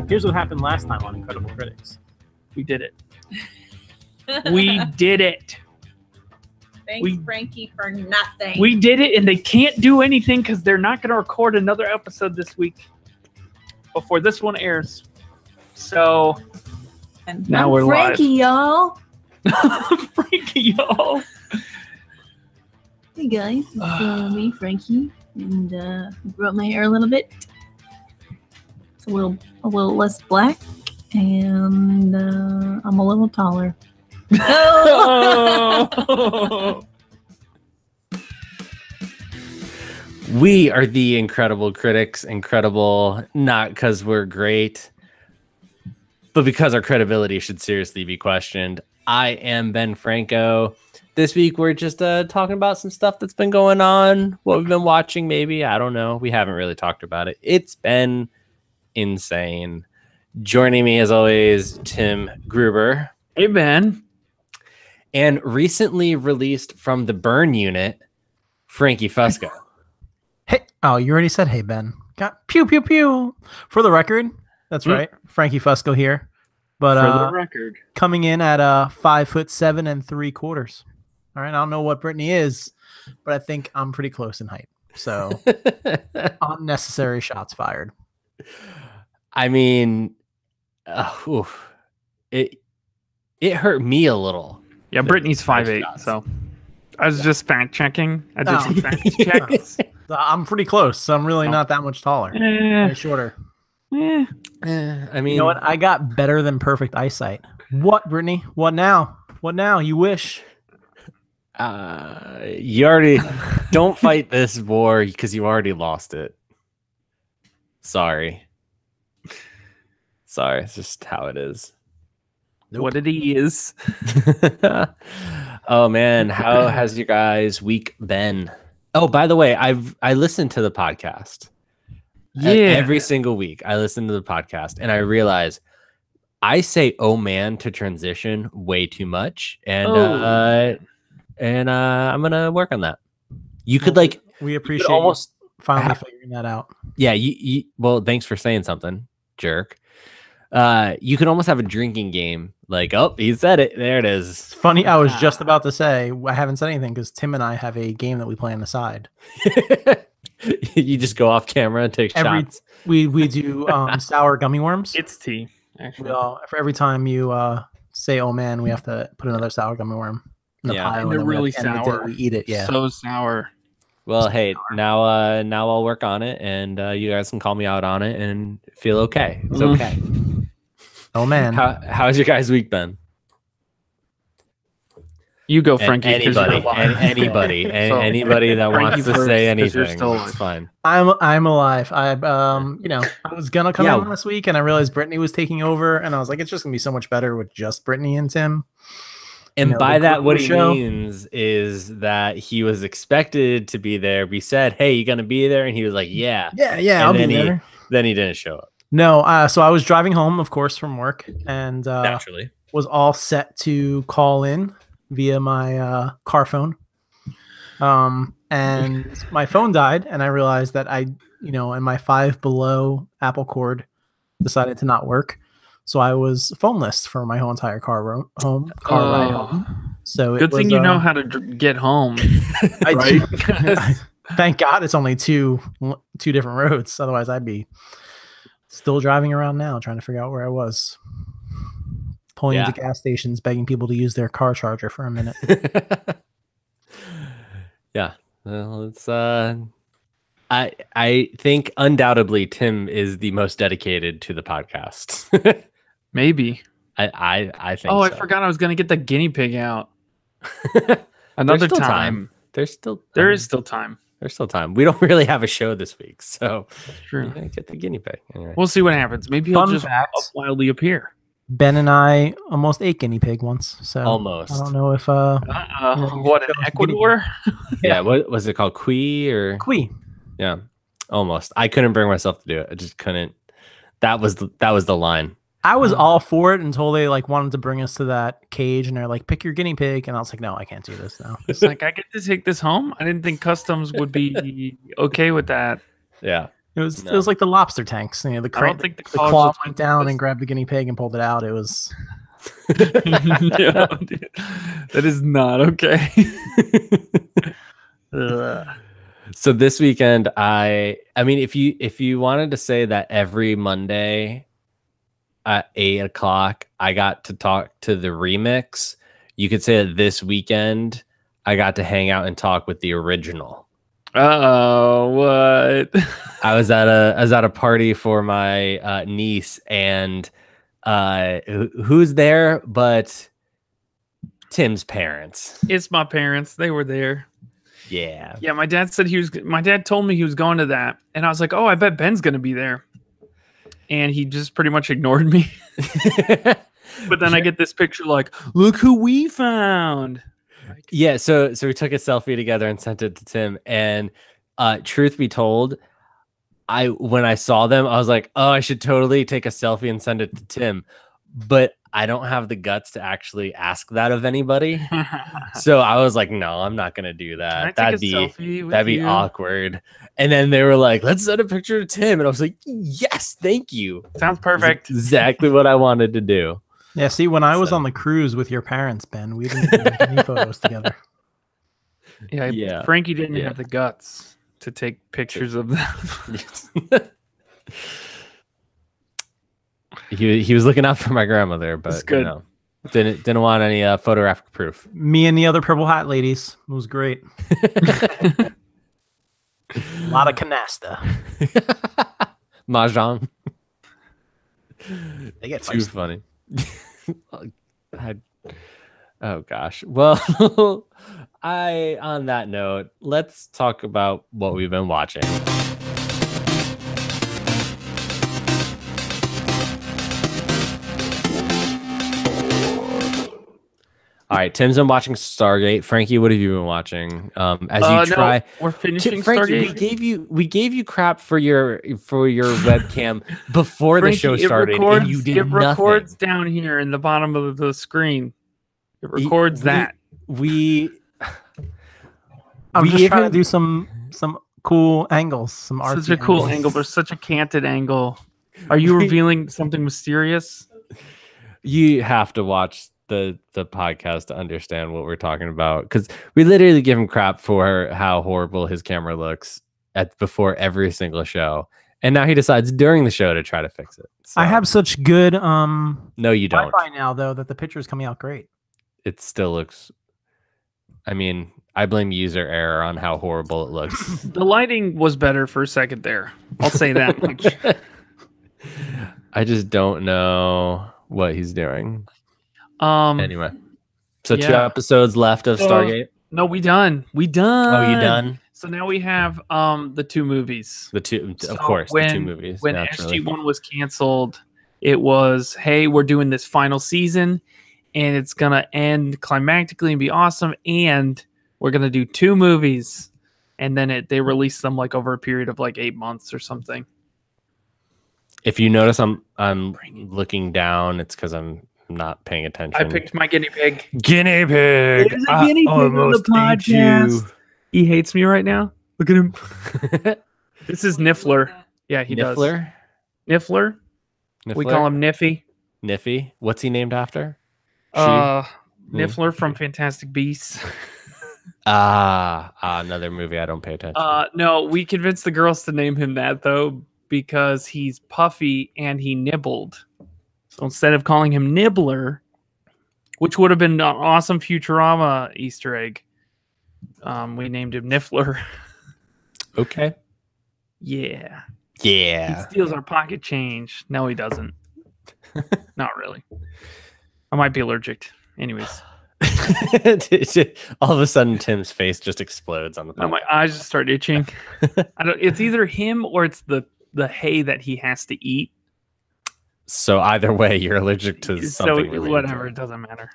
Here's what happened last time on Incredible Critics. We did it. We did it. Thanks, Frankie, for nothing. We did it, and they can't do anything because they're not going to record another episode this week before this one airs. So And now I'm we're Frankie, y'all. live. Frankie, y'all. Hey guys, it's me, Frankie, and brought my hair a little bit. It's a little less black, and I'm a little taller. Oh. We are the Incredible Critics. Incredible, not because we're great, but because our credibility should seriously be questioned. I am Ben Franco. This week, we're just talking about some stuff that's been going on, what we've been watching, maybe. I don't know. We haven't really talked about it. It's been insane. Joining me, as always, Tim Gruber. Hey, Ben. And recently released from the Burn Unit, Frankie Fusco. Hey, oh, you already said hey, Ben. Got pew, pew, pew. For the record, that's right. Frankie Fusco here. But For the record, coming in at 5'7" 3/4. All right, I don't know what Brittany is, but I think I'm pretty close in height. So unnecessary shots fired. I mean, it hurt me a little. yeah, Brittany's 5'8", shots. so I was just fact checking. I did some fact checks. I'm pretty close, so I'm really not that much taller. Eh, Way shorter. eh. I mean, You know what? I got better than perfect eyesight. What, Brittany? What now? What now? You wish. you already don't fight this war because you already lost it. Sorry, it's just how it is. What it is. Oh man, how has your guys' week been? Oh, by the way, I listened to the podcast. Yeah. Every single week I listen to the podcast and I realize I say "oh man" to transition way too much, and I'm gonna work on that. You could like We you appreciate could almost finally figuring that out. yeah. You well, thanks for saying something, jerk. You could almost have a drinking game. Like, oh, he said it. There it is. It's funny. I was just about to say I haven't said anything because Tim and I have a game that we play on the side. You just go off camera and take shots. We do sour gummy worms. It's tea, actually. For every time you say "oh man," we have to put another sour gummy worm in the Yeah. pile. And they're then really at the end of the day, sour. We eat it. Yeah. So sour. Well, hey, now I'll work on it, and you guys can call me out on it and feel okay. It's okay. Oh man. How's your guys' week been? You go, Frankie. 'cause you're Anybody, alive. anybody, So, anybody that Frankie wants to first, say 'cause you're anything, still it's alive. fine. I'm alive. I was gonna come Yeah. in last week and I realized Brittany was taking over and I was like, it's just gonna be so much better with just Brittany and Tim. And know, by the that, what group he show. means is that he was expected to be there. We said, "Hey, you gonna be there?" And he was like, "Yeah." Yeah, And I'll be then there. Then he didn't show up. No, so I was driving home, of course, from work and Naturally. was all set to call in via my car phone. And my phone died, and I realized that and my 5 below Apple cord decided to not work. So I was phoneless for my whole entire car ride home. So Good thing you know how to get home. I right? do. Thank God it's only two different roads. Otherwise, I'd be still driving around now trying to figure out where I was. Pulling into gas stations, begging people to use their car charger for a minute. Yeah. Well, it's I think undoubtedly Tim is the most dedicated to the podcast. Maybe. I think. Oh, so. I forgot I was gonna get the guinea pig out. There's Another still time. There is still time. There's still time. We don't really have a show this week, so True. get the guinea pig. Anyway. We'll see what happens. Maybe he'll Fun just fact. wildly appear. Ben and I almost ate guinea pig once. So Almost. I don't know if What, in show us guinea Ecuador? Yeah. What was it called? Kui or Kui. yeah, almost. I couldn't bring myself to do it. I just couldn't. That was the line. I was all for it until they wanted to bring us to that cage and they're like, pick your guinea pig. And I was like, no, I can't do this now. It's like, I get to take this home? I didn't think customs would be okay with that. Yeah. It was No. it was like the lobster tanks. You know, the I don't think the college claw was went down this. and grabbed the guinea pig and pulled it out. It was No, dude. That is not okay. Ugh. So this weekend, I mean, if you wanted to say that every Monday at 8:00 I got to talk to the remix, you could say that this weekend I got to hang out and talk with the original. Uh-oh, what? I was at a party for my niece, and who's there but Tim's parents. It's my parents. They were there. Yeah. Yeah, my dad told me he was going to that. And I was like, oh, I bet Ben's going to be there. And he just pretty much ignored me. But then I get this picture like, look who we found. Yeah, so we took a selfie together and sent it to Tim. And truth be told, when I saw them, I was like, oh, I should totally take a selfie and send it to Tim. But I don't have the guts to actually ask that of anybody. So I was like, no, I'm not gonna do that. That'd be awkward. And then they were like, let's send a picture to Tim. And I was like, yes, thank you. Sounds perfect. That's exactly what I wanted to do. Yeah, see, when I was So- on the cruise with your parents, Ben, we didn't take any photos together. Yeah, Frankie didn't Yeah. have the guts to take pictures of them. He was looking out for my grandmother, but That's good. You know, didn't want any photographic proof. Me and the other purple hat ladies. It was great. A lot of canasta. Mahjong. They get Too feisty. funny. Oh gosh. Well, on that note, let's talk about what we've been watching. All right, Tim's been watching Stargate. Frankie, what have you been watching? As you try, we're finishing Frankie, Stargate. we gave you crap for your webcam before the show started, and you did it nothing. records down here in the bottom of the screen. It records that. We I'm We just trying to even- do some cool angles, some artsy Such a cool angles. angle. There's such a canted angle. Are you revealing something mysterious? You have to watch the podcast to understand what we're talking about, because we literally give him crap for how horrible his camera looks before every single show, and now he decides during the show to try to fix it. So, I have such good no, you don't. Wi-Fi now, though, that the picture is coming out great. It still looks. I mean, I blame user error on how horrible it looks. The lighting was better for a second there. I'll say that much. I just don't know what he's doing. Anyway, so 2 yeah. episodes left of So- Stargate. No, we done. We done. Oh, you done? So now we have the 2 movies. The two, So of course, the 2 movies. When naturally. SG1 was canceled, it was, hey, we're doing this final season and it's going to end climactically and be awesome. And we're going to do 2 movies. And then they released them like over a period of like 8 months or something. If you notice, I'm looking down. It's because I'm not paying attention. I picked my guinea pig. guinea pig. There's a guinea pig on the almost ate podcast. He hates me right now. Look at him. you. This is Niffler. Yeah, he does. Niffler. Niffler. We call him Niffy. Niffy. What's he named after? Niffler from Fantastic Beasts. Another movie I don't pay attention. No, we convinced the girls to name him that though because he's puffy and he nibbled. So instead of calling him Nibbler, which would have been an awesome Futurama Easter egg, we named him Niffler. Okay. Yeah. He Yeah. steals our pocket change. No, he doesn't. Not really. I might be allergic. Anyways, All of a sudden, Tim's face just explodes on the my podcast. eyes just start itching. It's either him or it's the hay that he has to eat. So either way, you're allergic to So something. related to whatever, it. it doesn't matter.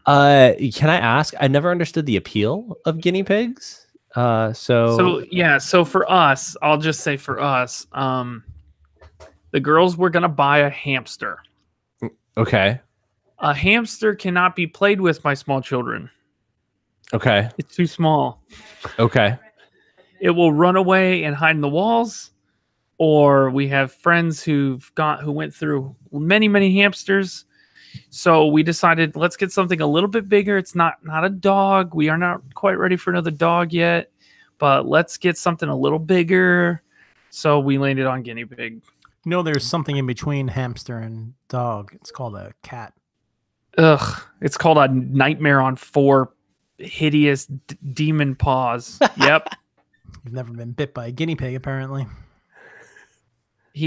Can I ask? I never understood the appeal of guinea pigs. So for us, I'll just say for us, the girls were gonna buy a hamster. Okay. A hamster cannot be played with by small children. Okay. It's too small. Okay. It will run away and hide in the walls, or we have friends who went through many hamsters. So we decided, let's get something a little bit bigger. It's not a dog. We are not quite ready for another dog yet, but let's get something a little bigger. So we landed on guinea pig. There's something in between hamster and dog. It's called a cat. Ugh, it's called a nightmare on 4 hideous demon paws. Yep. You've never been bit by a guinea pig, apparently.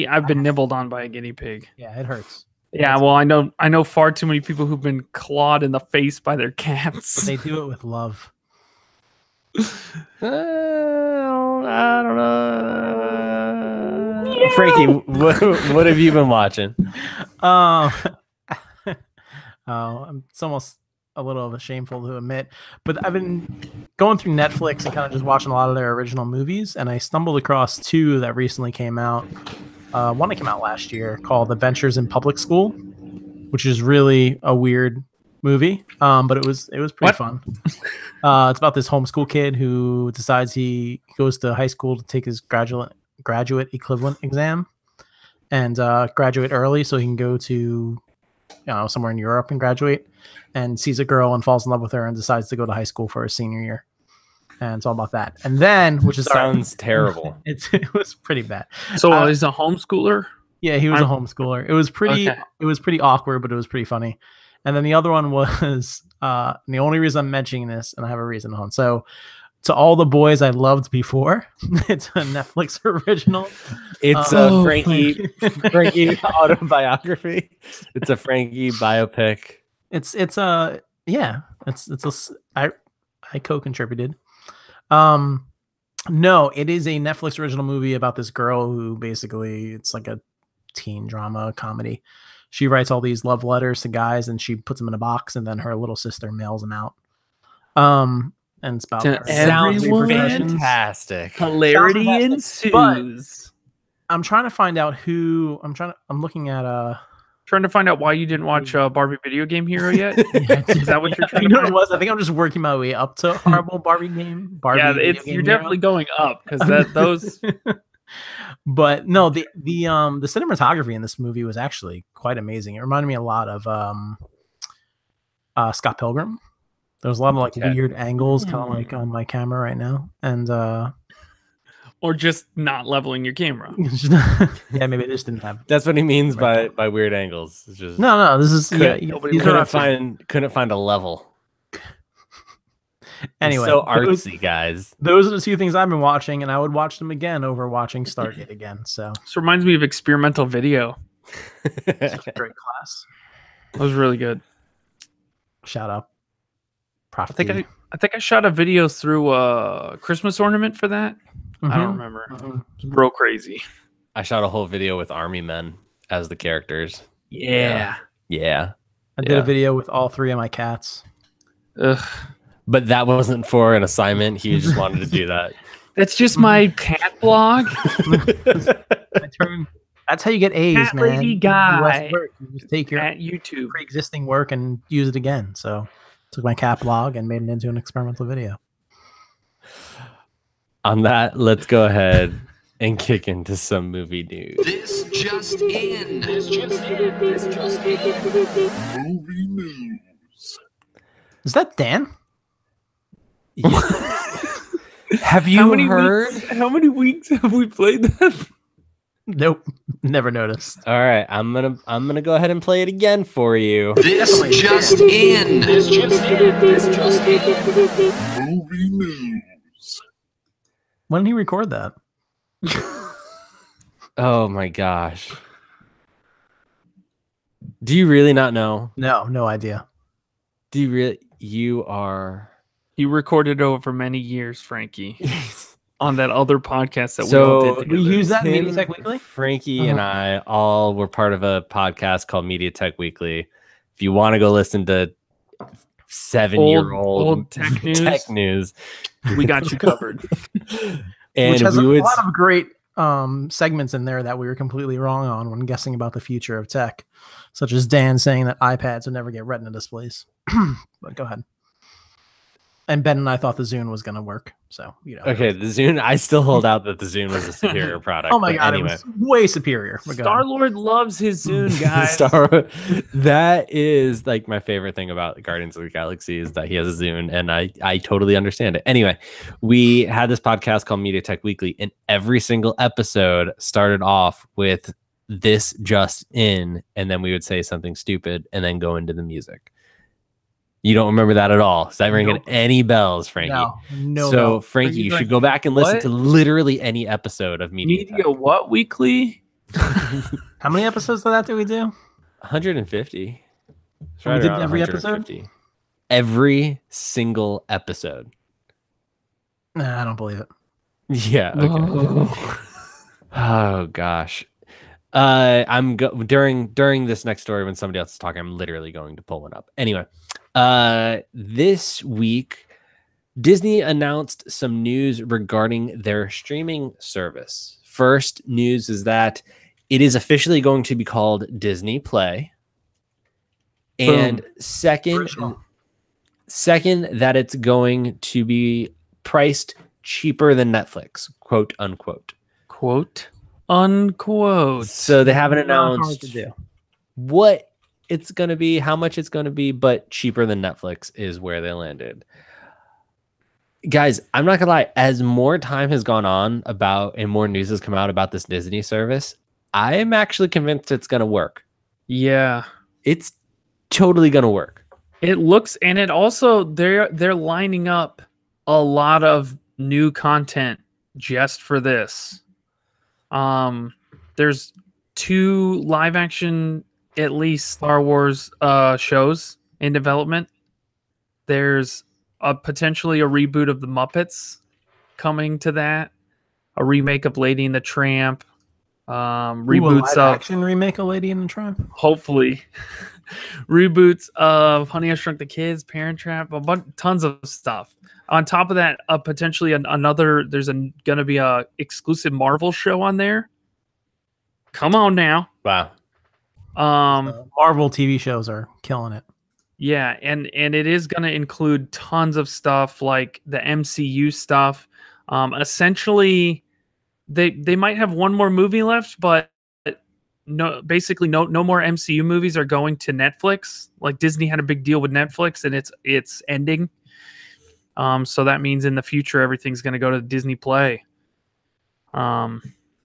I've been nibbled on by a guinea pig. Yeah, it hurts. Yeah, well, I know far too many people who've been clawed in the face by their cats. But they do it with love. I don't know. Frankie, what have you been watching? It's almost a little shameful to admit, but I've been going through Netflix and kind of just watching a lot of their original movies, and I stumbled across 2 that recently came out. One that came out last year called Adventures in Public School, which is really a weird movie, but it was pretty fun. It's about this homeschool kid who decides he goes to high school to take his graduate equivalent exam and graduate early so he can go to somewhere in Europe and graduate, and sees a girl and falls in love with her and decides to go to high school for his senior year. And it's all about that. And then, which is sounds terrible. It was pretty bad. So he's a homeschooler? Yeah, he was a homeschooler. It was pretty awkward, but it was pretty funny. And then the other one was the only reason I'm mentioning this, and I have a reason on. So, To All the Boys I Loved Before. It's a Netflix original. It's a Frankie autobiography. It's a Frankie biopic. I co-contributed. No, it is a Netflix original movie about this girl who basically, it's like a teen drama comedy. She writes all these love letters to guys and she puts them in a box, and then her little sister mails them out. And it's about Sounds fantastic. Hilarity ensues. I'm trying to find out who I'm looking at trying to find out why you didn't watch Barbie Video Game Hero yet. Is that what you're trying to find? It was. I think I'm just working my way up to horrible Barbie game. You're definitely going up because those. But no, the cinematography in this movie was actually quite amazing. It reminded me a lot of Scott Pilgrim. There was a lot of weird angles, kind of like on my camera right now, and or just not leveling your camera. Yeah, maybe it just didn't have. That's what he means by weird angles. It's just no. This is couldn't find a level. Anyway, so artsy, guys. Those are the 2 things I've been watching, and I would watch them again over watching Stargate again. So this reminds me of experimental video. It's a great class. That was really good. Shout out. I think I shot a video through a Christmas ornament for that. I don't remember. It's real crazy. I shot a whole video with army men as the characters. Yeah. I did a video with all 3 of my cats. Ugh. But that wasn't for an assignment. He just wanted to do that. That's just my cat blog. That's how you get A's, cat man. Lady guy. You just take your at YouTube pre-existing work and use it again. So took my cat blog and made it into an experimental video. On that, let's go ahead and kick into some movie news. This just in. Movie news. Is that Dan? Have you heard? How many weeks have we played that? Nope, never noticed. All right, I'm gonna go ahead and play it again for you. This just in. Movie news. When did he record that? Oh my gosh. Do you really not know? No idea. Do you really? You are. You recorded over many years, Frankie, on that other podcast that we all did together. We use that in Media Tech Weekly? Frankie and I all were part of a podcast called Media Tech Weekly. If you want to go listen to 7-year-old old tech news, we got you covered. And which has a lot of great segments in there that we were completely wrong on when guessing about the future of tech, such as Dan saying that iPads would never get Retina displays. But go ahead. And Ben and I thought the Zune was going to work. So, Okay, the Zune. I still hold out that the Zune was a superior product. Oh my but God, Anyway, it was way superior. But go ahead. Star-Lord loves his Zune, guys. That is like my favorite thing about Guardians of the Galaxy is that he has a Zune, and I totally understand it. Anyway, we had this podcast called Media Tech Weekly, and every single episode started off with this just in, and then we would say something stupid and then go into the music. You don't remember that at all? Is that ringing any bells, Frankie? No. So, Frankie, you should go back and listen what? to literally any episode of Media Tech. Media what weekly? How many episodes of that did we do? 150. It's We right did around every episode? 150. Every single episode. Nah, I don't believe it. Yeah. Okay. Oh gosh. During this next story when somebody else is talking, I'm literally going to pull one up. Anyway, this week Disney announced some news regarding their streaming service. First news is that it is officially going to be called Disney Play. And second, that it's going to be priced cheaper than Netflix, quote unquote. Quote unquote. So they haven't Not hard announced to do. what it's going to be, how much it's going to be, but cheaper than Netflix is where they landed. Guys, I'm not gonna lie, as more time has gone on about and more news has come out about this Disney service, I am actually convinced it's gonna work. Yeah. It's totally gonna work. It looks, and it also they're lining up a lot of new content just for this. There's 2 live action, at least Star Wars shows in development. There's potentially a reboot of the Muppets coming to that, a remake of Lady and the Tramp, reboots live of action remake of Lady and the Tramp. hopefully reboots of Honey I Shrunk the Kids, Parent Trap, tons of stuff. On top of that, potentially another. There's gonna be a exclusive Marvel show on there. Come on now. Wow. Marvel TV shows are killing it. Yeah, and it is going to include tons of stuff like the MCU stuff. Essentially, they might have one more movie left, but basically no more MCU movies are going to Netflix. Like Disney had a big deal with Netflix, and it's ending. So that means in the future everything's going to go to Disney Play,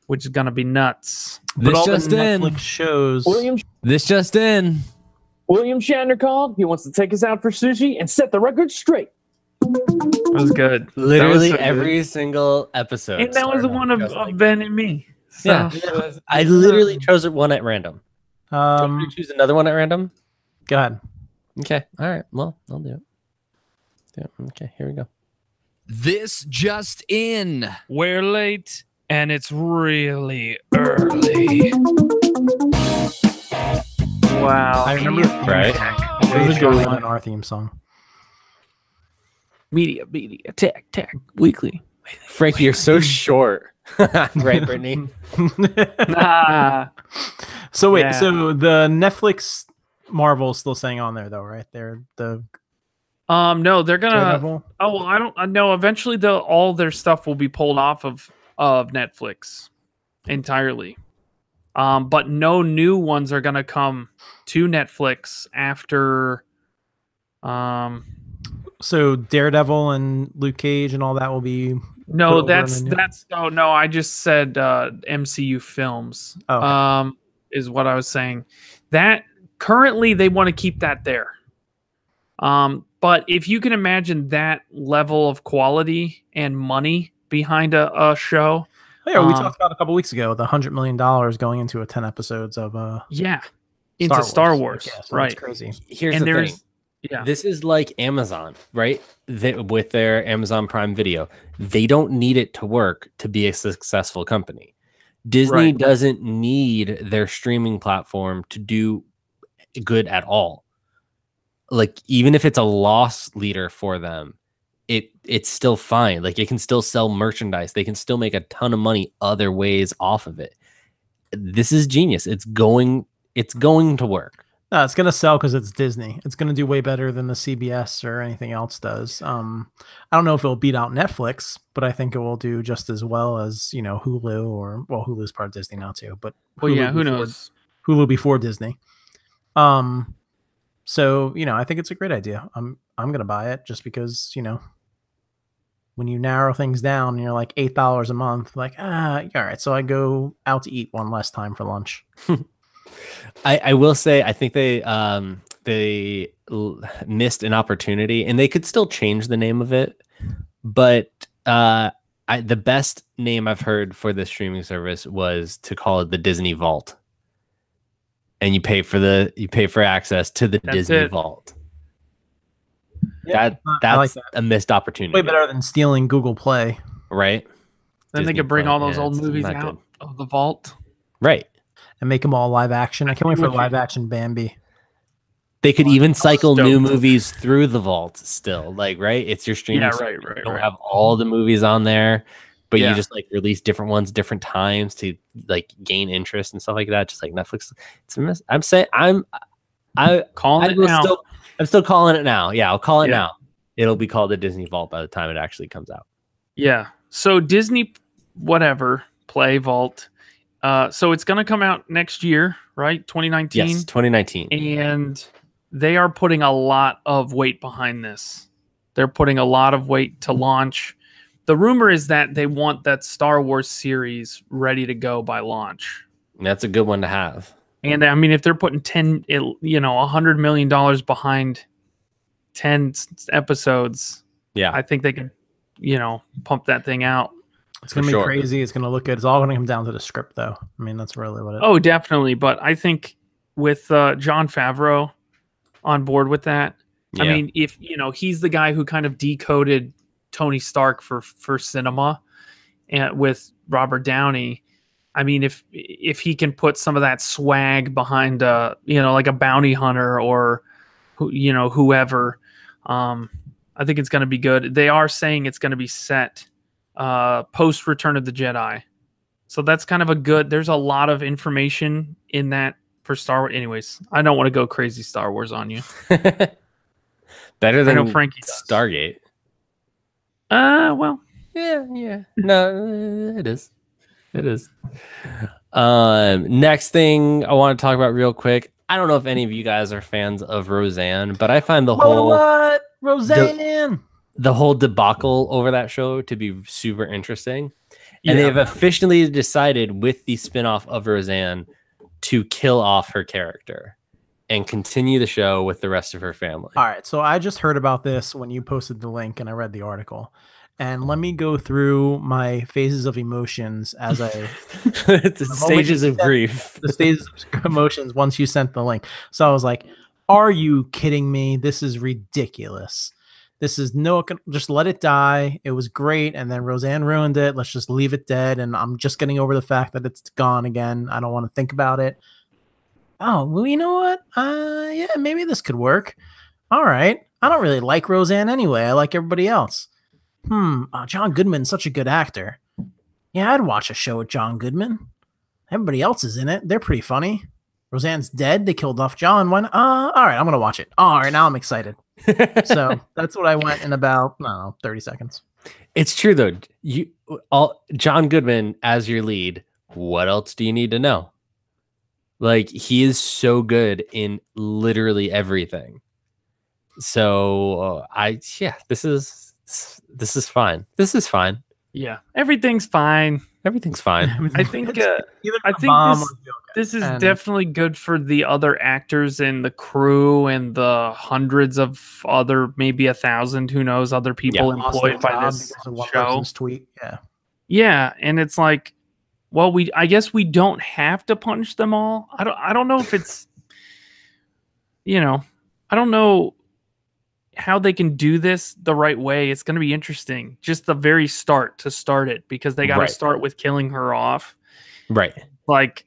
which is going to be nuts. But all the just in. Netflix shows. This just in. William Shatner called. He wants to take us out for sushi and set the record straight. That was good. Literally so good. every single episode. And that was the started one of just like Ben and me. So. Yeah. I literally chose one at random. Do you want me to choose another one at random? Go ahead. Okay. All right. Well, I'll do it. Yeah. Okay. Here we go. This just in. We're late, and it's really early. Wow. I remember the theme Right. song. It was a It's good really one. than our theme song. Media, tech, weekly. Frankie, you're so short. Right, Brittany? Ah, So wait, Yeah. so the Netflix Marvel still staying on there though, right? They're the no, they're gonna. Daredevil. Oh, well, I don't know. Eventually, all their stuff will be pulled off of Netflix entirely. But no new ones are gonna come to Netflix after. So Daredevil and Luke Cage and all that will be. No, put over on the new- that's. Oh no, I just said MCU films. Oh, okay. Is what I was saying. That currently they want to keep that there. But if you can imagine that level of quality and money behind a show, Oh, yeah, we talked about a couple weeks ago the $100 million going into 10 episodes of yeah, into Star Wars, Yeah, so right? That's crazy. Here's And the there's thing. yeah, This is like Amazon, right? With their Amazon Prime Video, they don't need it to work to be a successful company. Disney Right. doesn't need their streaming platform to do good at all. Like even if it's a loss leader for them, it's still fine. Like it can still sell merchandise. They can still make a ton of money other ways off of it. This is genius. It's going to work. No, it's gonna sell because it's Disney. It's gonna do way better than the CBS or anything else does. I don't know if it'll beat out Netflix, but I think it will do just as well as Hulu or Hulu's part of Disney now too. But Well, yeah, who before- knows? Hulu before Disney. So I think it's a great idea. I'm gonna buy it just because when you narrow things down and you're like $8 a month, like all right, so I go out to eat one less time for lunch. I will say I think they missed an opportunity, and they could still change the name of it, but the best name I've heard for the streaming service was to call it the Disney Vault, and you pay for access to the That's Disney it. Vault. Yeah, That's I like that. a missed opportunity. Way better than stealing Google Play. right? Then they Disney could bring Plus, all those yeah, old it's movies not out good. of the vault. Right. And make them all live action. I can't wait for Would you- live action Bambi. They could even cycle new stoked. movies through the vault still. Like, right? It's your streaming Yeah, service. right. You don't have all the movies on there, but Yeah. you just like release different ones different times to like gain interest and stuff like that. Just like Netflix. It's a mess. I'm saying I'm Calling it now. I'm still calling it now. Yeah, I'll call it Yeah. now. It'll be called the Disney Vault by the time it actually comes out. Yeah. So Disney, whatever, Play Vault. So it's going to come out next year, right? 2019. Yes, 2019. And they are putting a lot of weight behind this. They're putting a lot of weight to launch. The rumor is that they want that Star Wars series ready to go by launch. And that's a good one to have. And I mean, if they're putting $100 million behind 10 episodes, Yeah. I think they could, pump that thing out. It's gonna For be sure. crazy. It's gonna look good. It's all gonna come down to the script, though. I mean, that's really what it. Oh, definitely. But I think with John Favreau on board with that, Yeah. I mean, if he's the guy who kind of decoded Tony Stark for cinema, and with Robert Downey. I mean, if he can put some of that swag behind like a bounty hunter or whoever, I think it's going to be good. They are saying it's going to be set post Return of the Jedi. So that's kind of there's a lot of information in that for Star Wars. Anyways, I don't want to go crazy Star Wars on you. Better I than know Frankie does. Stargate. Well, Yeah. No, it is. It is. Next thing I want to talk about real quick. I don't know if any of you guys are fans of Roseanne, but I find the What? Roseanne. the whole debacle over that show to be super interesting. And yeah. they've officially decided with the spinoff of Roseanne to kill off her character and continue the show with the rest of her family. All right. So I just heard about this when you posted the link, and I read the article. And let me go through my phases of emotions as I The stages of grief. the stages of emotions once you sent the link. So I was like, "Are you kidding me? This is ridiculous. This is just let it die. It was great, and then Roseanne ruined it. Let's just leave it dead." And I'm just getting over the fact that it's gone again. I don't want to think about it. Oh, well, you know what? Yeah, maybe this could work. All right. I don't really like Roseanne anyway. I like everybody else. John Goodman's such a good actor. Yeah, I'd watch a show with John Goodman. Everybody else is in it. They're pretty funny. Roseanne's dead. They killed off John. All right, I'm gonna watch it. All right, now I'm excited. So that's what I went in about, I don't know, 30 seconds. It's true though. John Goodman as your lead. What else do you need to know? Like, he is so good in literally everything. So this is fine. This is fine. Yeah, everything's fine. Everything's fine. I think Either I a think bomb this- or a joke. this is And- definitely good for the other actors and the crew and the hundreds of other, maybe 1,000, who knows, other people Lost employed their by job this because of one show. person's tweet. Yeah. Yeah, and it's like, well, I guess we don't have to punish them all. I don't know if it's, I don't know how they can do this the right way. It's going to be interesting. Just the very start to start it, because they got to Right. start with killing her off. Right. Like,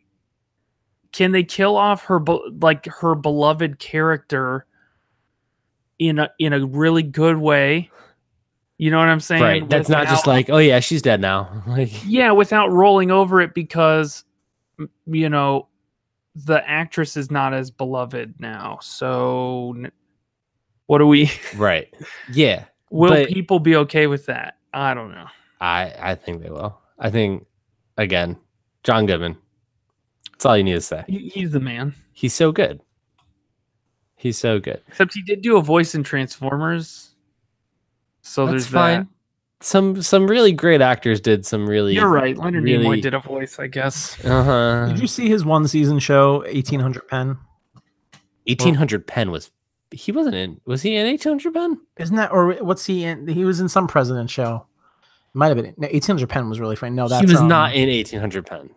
can they kill off her her beloved character in a really good way? You know what I'm saying? Right. That's not just Without- like, oh yeah, she's dead now. Like, yeah, without rolling over it because the actress is not as beloved now. So what do we? Right. Yeah. Will but people be okay with that? I don't know. I think they will. I think again, John Goodman. That's all you need to say. He's the man. He's so good. He's so good. Except he did do a voice in Transformers. So That's there's fine. Some really great actors did some really. You're right. Leonard really- Nimoy did a voice, I guess. Did you see his one season show, 1800 Pen? 1800 Pen was. He wasn't in. Was he in 1800 Pen? Isn't that, or what's he in? He was in some president show. Might have been. No, 1800 Pen was really funny. No, that's He was not in 1800 Pen.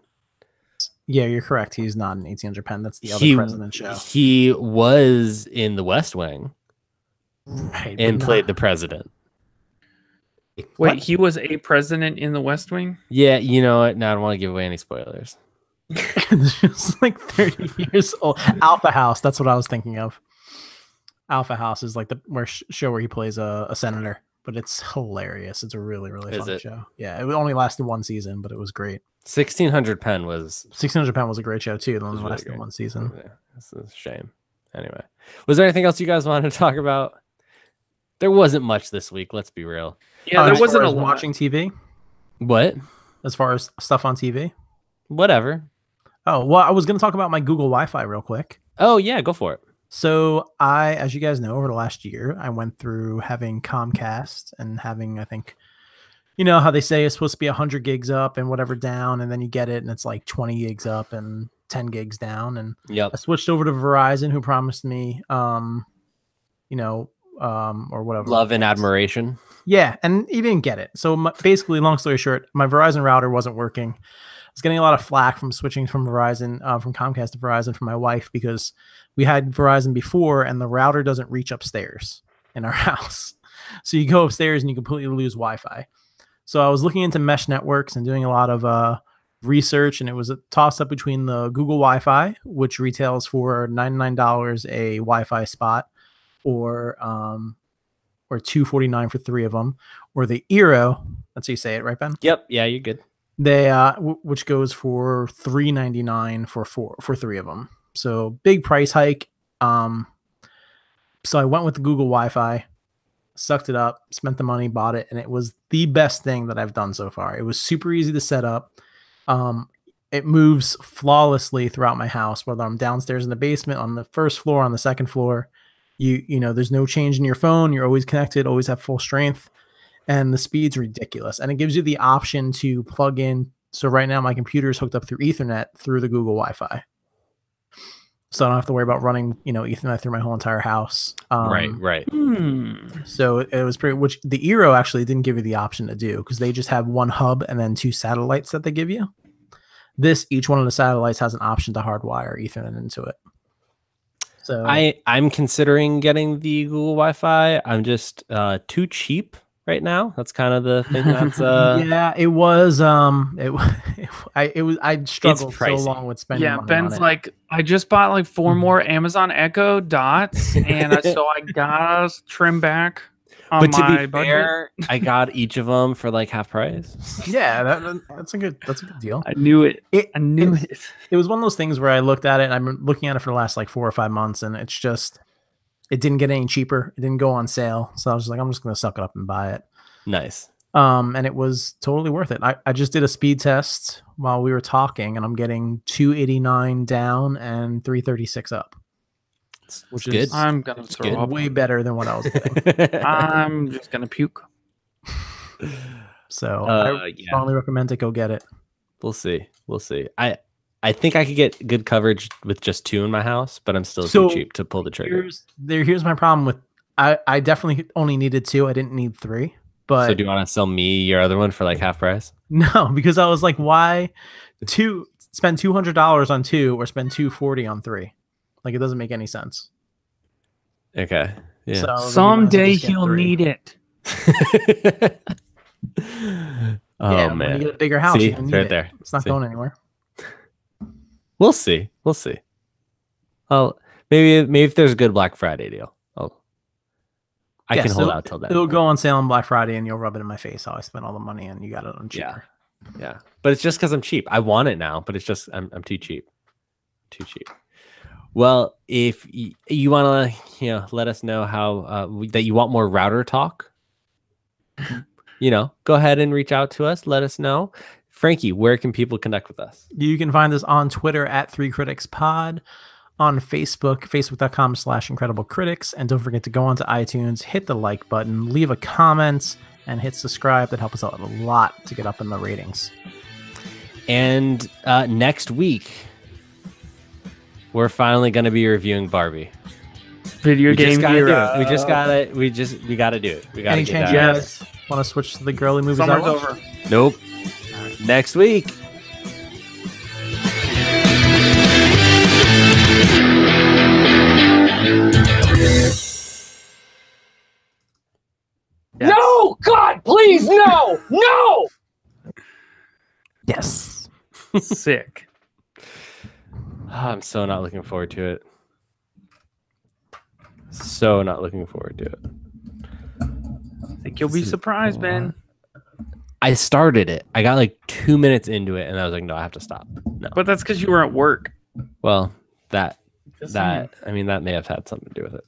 Yeah, you're correct. He's not in 1800 Pen. That's the other He- president show. He was in The West Wing Right, and but played the president. Wait, he was a president in the West Wing? Yeah, you know what? Now I don't want to give away any spoilers. It's just like 30 years old. Alpha House. That's what I was thinking of. Alpha House is like the show where he plays a senator, but it's hilarious. It's a really, really Is fun it? show. Yeah, it only lasted one season, but it was great. 1600 Pen was. 1600 Pound was a great show too. The one was that really lasted great. one season. Yeah, this is a shame. Anyway, was there anything else you guys wanted to talk about? There wasn't much this week. Let's be real. Yeah, there as wasn't far a as lot. watching TV. What? As far as stuff on TV. Whatever. Oh well, I was going to talk about my Google Wi-Fi real quick. Oh yeah, go for it. So as you guys know, over the last year, I went through having Comcast and having, I think, you know how they say it's supposed to be 100 gigs up and whatever down, and then you get it and it's like 20 gigs up and 10 gigs down. And Yep. I switched over to Verizon, who promised me, or whatever. Love and admiration. Yeah, and he didn't get it. So basically, long story short, my Verizon router wasn't working. I was getting a lot of flack from switching from Verizon, from Comcast to Verizon from my wife, because we had Verizon before and the router doesn't reach upstairs in our house. So you go upstairs and you completely lose Wi-Fi. So I was looking into mesh networks and doing a lot of research, and it was a toss up between the Google Wi-Fi, which retails for $99 a Wi-Fi spot, or $249 for 3 of them, or the Eero. That's how you say it, right, Ben? Yep. Yeah, you're good. They which goes for $399 for 3 of them. So big price hike. So I went with the Google Wi-Fi, sucked it up, spent the money, bought it, and it was the best thing that I've done so far. It was super easy to set up. It moves flawlessly throughout my house, whether I'm downstairs in the basement, on the first floor, on the second floor. You know, there's no change in your phone. You're always connected, always have full strength, and the speed's ridiculous. And it gives you the option to plug in. So right now my computer is hooked up through Ethernet through the Google Wi-Fi. So I don't have to worry about running, Ethernet through my whole entire house. Right. So it was pretty, which the Eero actually didn't give you the option to do, because they just have one hub and then 2 satellites that they give you. Each one of the satellites has an option to hardwire Ethernet into it. So I'm considering getting the Google Wi-Fi. I'm just too cheap right now. That's kind of the thing. That's yeah, it was. I struggled so pricey. long with spending. Yeah, money Ben's on it. like, I just bought like 4 more Amazon Echo Dots, and so I gotta trim back on but to my be budget. fair, I got each of them for like half price. Yeah, that's a good deal. I knew it. I knew it. it. It was one of those things where I looked at it, and I've been looking at it for the last like 4 or 5 months, and it's just, it didn't get any cheaper. It didn't go on sale, so I was just like, I'm just gonna suck it up and buy it. Nice. And it was totally worth it. I just did a speed test while we were talking, and I'm getting 289 down and 336 up, which It's is good. I'm gonna It's throw good. up. way better than what I was getting. I'm just gonna puke. So I yeah. strongly recommend to go get it. We'll see. I think I could get good coverage with just 2 in my house, but I'm still So, too cheap to pull the trigger. Here's my problem with, I definitely only needed 2. I didn't need 3. But So do you want to sell me your other one for like half price? no, because I was like, why spend $200 on 2 or spend $240 on 3? Like, it doesn't make any sense. Okay. Yeah. So then you might as well Someday just get he'll 3. need it. Oh Yeah, when man. you get a bigger house, See, you don't it's need right it. there. It's not See. going anywhere. We'll see. Well, maybe if there's a good Black Friday deal, I can hold out till then. It'll go on sale on Black Friday, and you'll rub it in my face how I spent all the money and you got it on cheaper. Yeah. But it's just because I'm cheap. I want it now, but it's just I'm too cheap. Too cheap. Well, if you want to, let us know how that you want more router talk, go ahead and reach out to us. Let us know. Frankie, where can people connect with us? You can find us on Twitter at 3criticspod, on Facebook, facebook.com/incrediblecritics. And don't forget to go onto iTunes, hit the like button, leave a comment, and hit subscribe. That helps us out a lot to get up in the ratings. And next week, we're finally going to be reviewing Barbie. Video game hero. We gotta do it. We gotta Any get chance that. you guys want to switch to the girly movies? I Summer's watch? over. Nope. Next week. Yes. No, God, please, no, no. Yes. Sick. I'm so not looking forward to it. So not looking forward to it. I think you'll be surprised, Ben. I started it. I got like 2 minutes into it, and I was like, "No, I have to stop." No. But that's because you were at work. Well, that Just saying. that may have had something to do with it.